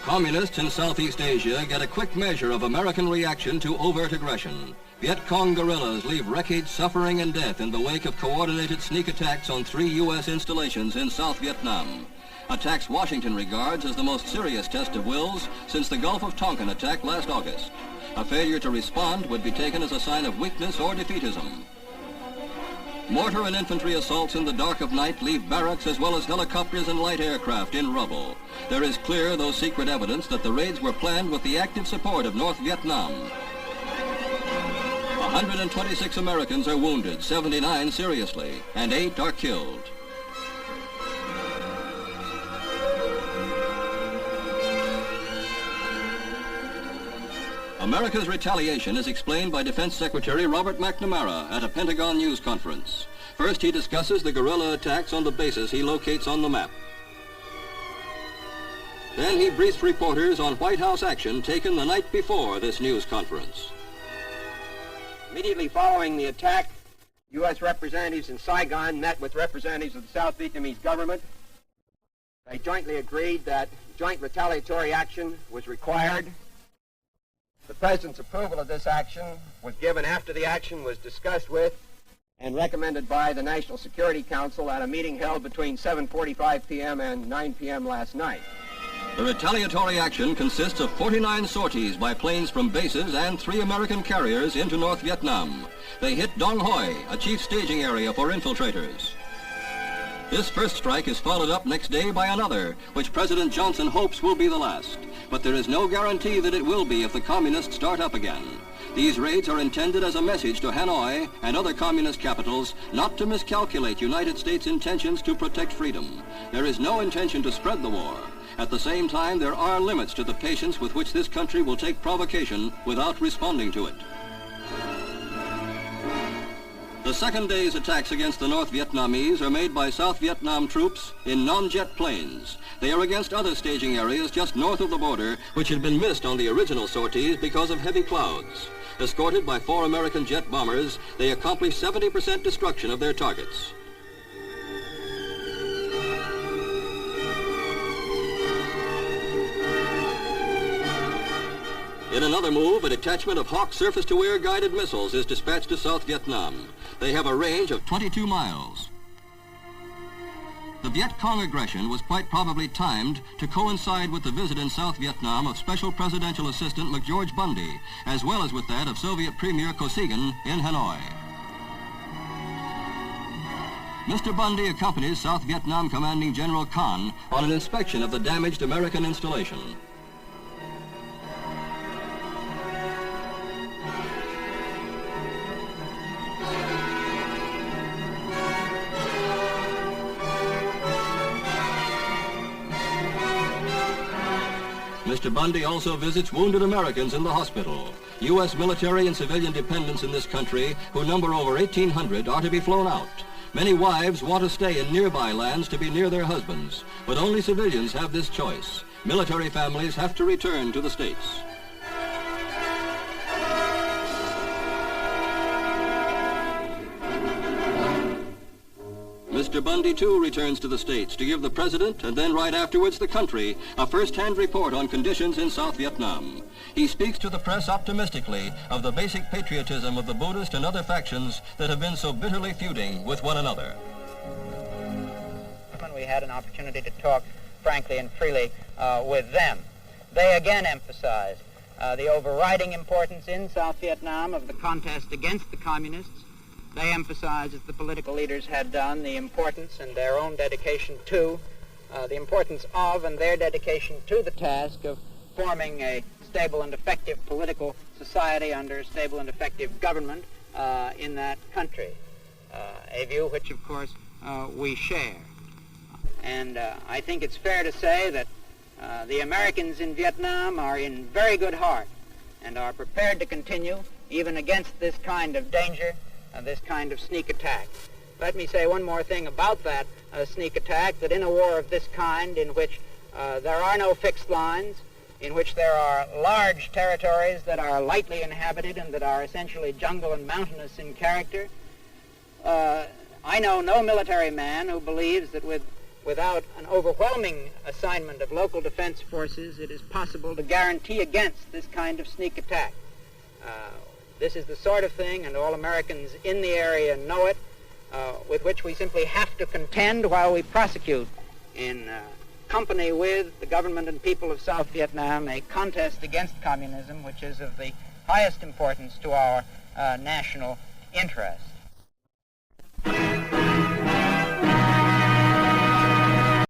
Communists in Southeast Asia get a quick measure of American reaction to overt aggression. Viet Cong guerrillas leave wreckage, suffering, and death in the wake of coordinated sneak attacks on 3 U.S. installations in South Vietnam. Attacks Washington regards as the most serious test of wills since the Gulf of Tonkin attack last August. A failure to respond would be taken as a sign of weakness or defeatism. Mortar and infantry assaults in the dark of night leave barracks as well as helicopters and light aircraft in rubble. There is clear, though secret, evidence that the raids were planned with the active support of North Vietnam. 126 Americans are wounded, 79 seriously, and 8 are killed. America's retaliation is explained by Defense Secretary Robert McNamara at a Pentagon news conference. First, he discusses the guerrilla attacks on the bases he locates on the map. Then he briefs reporters on White House action taken the night before this news conference. Immediately following the attack, U.S. representatives in Saigon met with representatives of the South Vietnamese government. They jointly agreed that joint retaliatory action was required. The President's approval of this action was given after the action was discussed with and recommended by the National Security Council at a meeting held between 7:45 p.m. and 9 p.m. last night. The retaliatory action consists of 49 sorties by planes from bases and 3 American carriers into North Vietnam. They hit Dong Hoi, a chief staging area for infiltrators. This first strike is followed up next day by another, which President Johnson hopes will be the last. But there is no guarantee that it will be if the communists start up again. These raids are intended as a message to Hanoi and other communist capitals not to miscalculate United States intentions to protect freedom. There is no intention to spread the war. At the same time, there are limits to the patience with which this country will take provocation without responding to it. The second day's attacks against the North Vietnamese are made by South Vietnam troops in non-jet planes. They are against other staging areas just north of the border, which had been missed on the original sorties because of heavy clouds. Escorted by 4 American jet bombers, they accomplish 70% destruction of their targets. In another move, a detachment of Hawk surface-to-air guided missiles is dispatched to South Vietnam. They have a range of 22 miles. The Viet Cong aggression was quite probably timed to coincide with the visit in South Vietnam of Special Presidential Assistant McGeorge Bundy, as well as with that of Soviet Premier Kosygin in Hanoi. Mr. Bundy accompanies South Vietnam Commanding General Khan on an inspection of the damaged American installation. Mr. Bundy also visits wounded Americans in the hospital. U.S. military and civilian dependents in this country, who number over 1,800, are to be flown out. Many wives want to stay in nearby lands to be near their husbands, but only civilians have this choice. Military families have to return to the States. Mr. Bundy, too, returns to the States to give the President, and then right afterwards the country, a first-hand report on conditions in South Vietnam. He speaks to the press optimistically of the basic patriotism of the Buddhist and other factions that have been so bitterly feuding with one another. We had an opportunity to talk frankly and freely with them. They again emphasized the overriding importance in South Vietnam of the contest against the communists. They emphasized, as the political leaders had done, the importance and their own dedication to, the importance of and their dedication to the task of forming a stable and effective political society under a stable and effective government in that country, a view which, of course, we share. And I think it's fair to say that the Americans in Vietnam are in very good heart and are prepared to continue, even against this kind of danger, this kind of sneak attack. Let me say one more thing about that sneak attack, that in a war of this kind, in which there are no fixed lines, in which there are large territories that are lightly inhabited and that are essentially jungle and mountainous in character, I know no military man who believes that with without an overwhelming assignment of local defense forces, it is possible to guarantee against this kind of sneak attack. This is the sort of thing, and all Americans in the area know it, with which we simply have to contend while we prosecute in company with the government and people of South Vietnam a contest against communism, which is of the highest importance to our national interest.